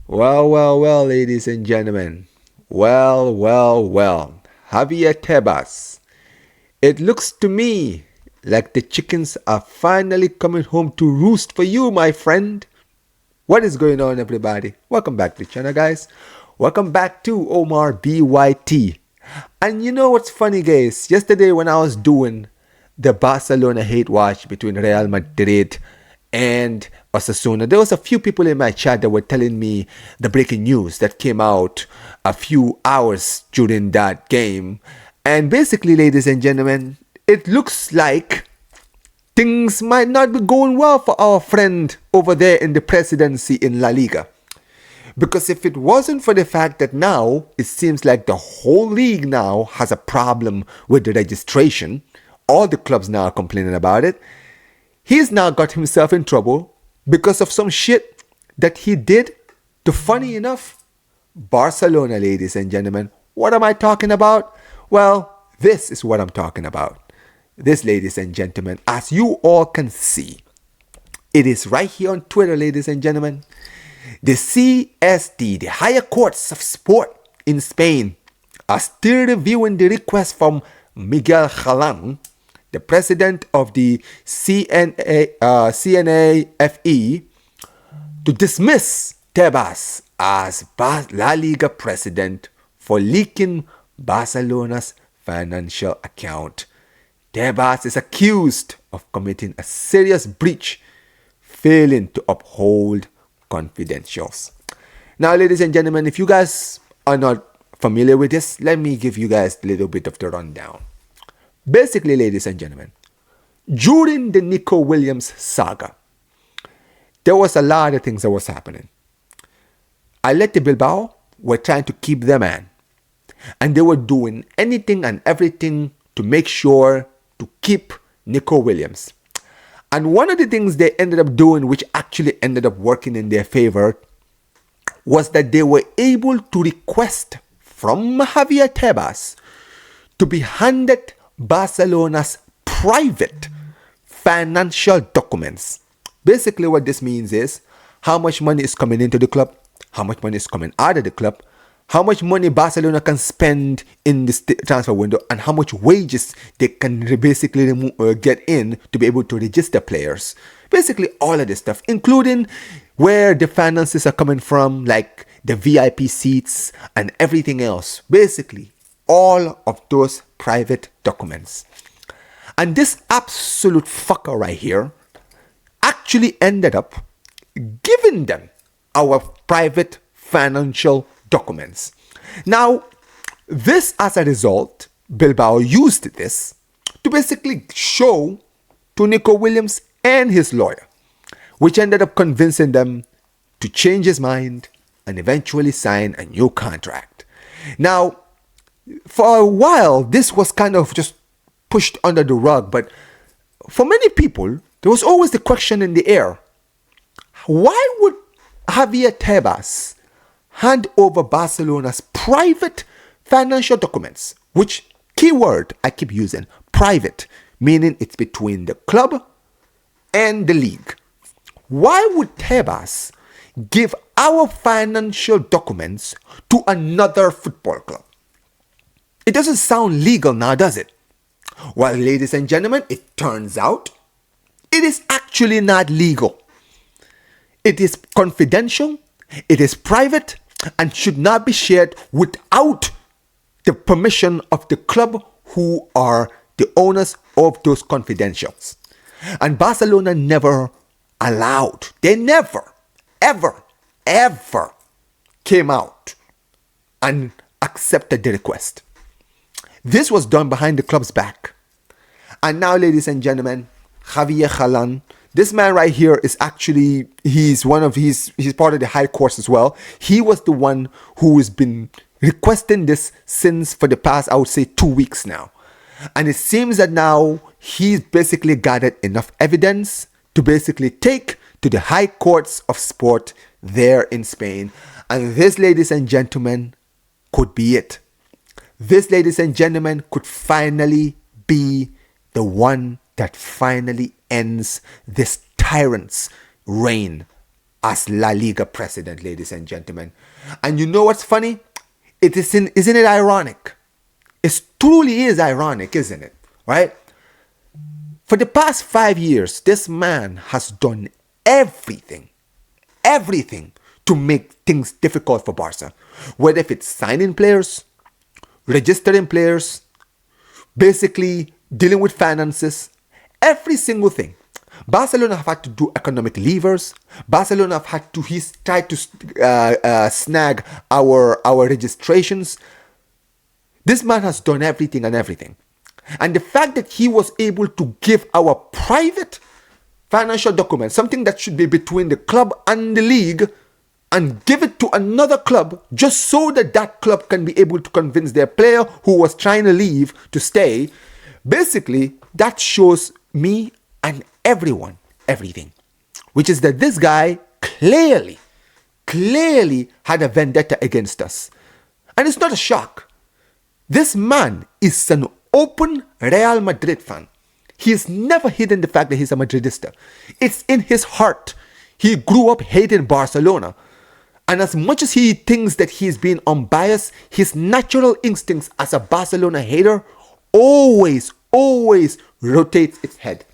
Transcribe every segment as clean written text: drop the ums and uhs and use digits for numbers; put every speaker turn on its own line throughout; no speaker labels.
Well, ladies and gentlemen. Well. Javier Tebas. It looks to me like the chickens are finally coming home to roost for you, my friend. What is going on, everybody? Welcome back to the channel, guys. Welcome back to Omar BYT. And you know what's funny, guys? Yesterday when I was doing the Barcelona hate watch between Real Madrid and Osasuna, there was a few people in my chat that were telling me the breaking news that came out a few hours during that game. And basically, ladies and gentlemen, it looks like things might not be going well for our friend over there in the presidency in La Liga. Because if it wasn't for the fact that now it seems like the whole league now has a problem with the registration, all the clubs now are complaining about it, he's now got himself in trouble because of some shit that he did to, funny enough, Barcelona, ladies and gentlemen. What am I talking about? Well, this is what I'm talking about. This, ladies and gentlemen, as you all can see, it is right here on Twitter, ladies and gentlemen. The CSD, the higher courts of sport in Spain, are still reviewing the request from Miguel Galán, the president of the CENAFE, to dismiss Tebas as La Liga president for leaking Barcelona's financial account. Tebas is accused of committing a serious breach, failing to uphold confidentials. Now, ladies and gentlemen, if you guys are not familiar with this, let me give you guys a little bit of the rundown. Basically, ladies and gentlemen, during the Nico Williams saga, there was a lot of things that was happening. Athletic Bilbao were trying to keep their man, and they were doing anything and everything to make sure to keep Nico Williams. And one of the things they ended up doing, which actually ended up working in their favor, was that they were able to request from Javier Tebas to be handed Barcelona's private financial documents. Basically what this means is how much money is coming into the club, how much money is coming out of the club, how much money Barcelona can spend in the transfer window, and how much wages they can basically get in to be able to register players. Basically all of this stuff, including where the finances are coming from, like the VIP seats and everything else. Basically all of those private documents. And this absolute fucker right here actually ended up giving them our private financial documents. Now, this as a result, Bilbao used this to basically show to Nico Williams and his lawyer, which ended up convincing them to change his mind and eventually sign a new contract. Now, for a while, this was kind of just pushed under the rug, but for many people, there was always the question in the air: why would Javier Tebas hand over Barcelona's private financial documents, which keyword I keep using, private, meaning it's between the club and the league? Why would Tebas give our financial documents to another football club? It doesn't sound legal now, does it? Well, ladies and gentlemen, it turns out it is actually not legal. It is confidential, it is private, and should not be shared without the permission of the club, who are the owners of those confidentials. And Barcelona never allowed, they never, ever came out and accepted the request. This was done behind the club's back. And now, ladies and gentlemen, Javier Galán, this man right here is actually, he's part of the high courts as well. He was the one who has been requesting this since for the past, I would say, 2 weeks now. And it seems that now he's basically gathered enough evidence to basically take to the high courts of sport there in Spain. And this, ladies and gentlemen, could be it. This, ladies and gentlemen, could finally be the one that finally ends this tyrant's reign as La Liga president, ladies and gentlemen. And you know what's funny? Isn't it ironic? It truly is ironic, isn't it? Right? For the past 5 years, this man has done everything to make things difficult for Barca. Whether if it's signing players, registering players, basically dealing with finances, every single thing. Barcelona have had to do economic levers. Barcelona have had to try to snag our registrations. This man has done everything and everything. And the fact that he was able to give our private financial documents, something that should be between the club and the league, and give it to another club just so that that club can be able to convince their player who was trying to leave to stay. Basically, that shows me and everyone everything, which is that this guy clearly had a vendetta against us. And it's not a shock. This man is an open Real Madrid fan. He has never hidden the fact that he's a Madridista. It's in his heart. He grew up hating Barcelona. And as much as he thinks that he's being unbiased, his natural instincts as a Barcelona hater always rotates its head.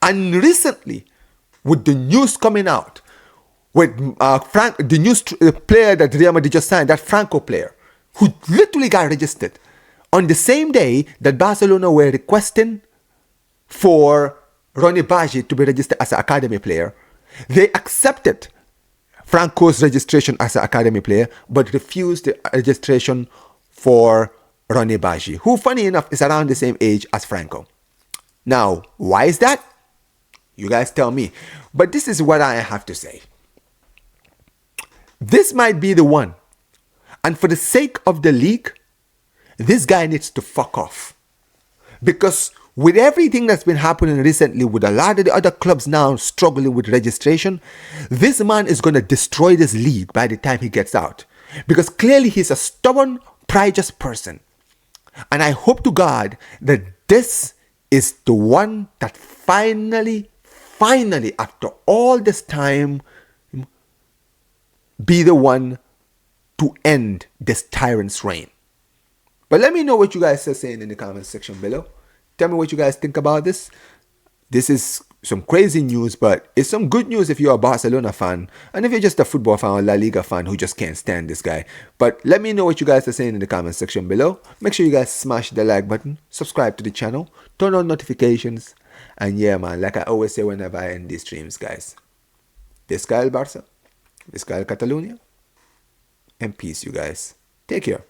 And recently, with the news coming out, with the news player that Real Madrid just signed, that Franco player, who literally got registered on the same day that Barcelona were requesting for Ronnie Baji to be registered as an academy player, they accepted Franco's registration as an academy player, but refused the registration for Ronnie Baji, who, funny enough, is around the same age as Franco. Now, why is that? You guys tell me. But this is what I have to say. This might be the one. And for the sake of the league, this guy needs to fuck off. Because with everything that's been happening recently, with a lot of the other clubs now struggling with registration, this man is going to destroy this league by the time he gets out. Because clearly he's a stubborn, prodigious person. And I hope to God that this is the one that finally, after all this time, be the one to end this tyrant's reign. But let me know what you guys are saying in the comment section below. Tell me what you guys think about this. This is some crazy news, but it's some good news if you're a Barcelona fan, and if you're just a football fan or La Liga fan who just can't stand this guy. But let me know what you guys are saying in the comment section below. Make sure you guys smash the like button, subscribe to the channel, turn on notifications, and yeah, man, like I always say whenever I end these streams, guys, Visca el Barça, Visca el Catalunya, and peace, you guys. Take care.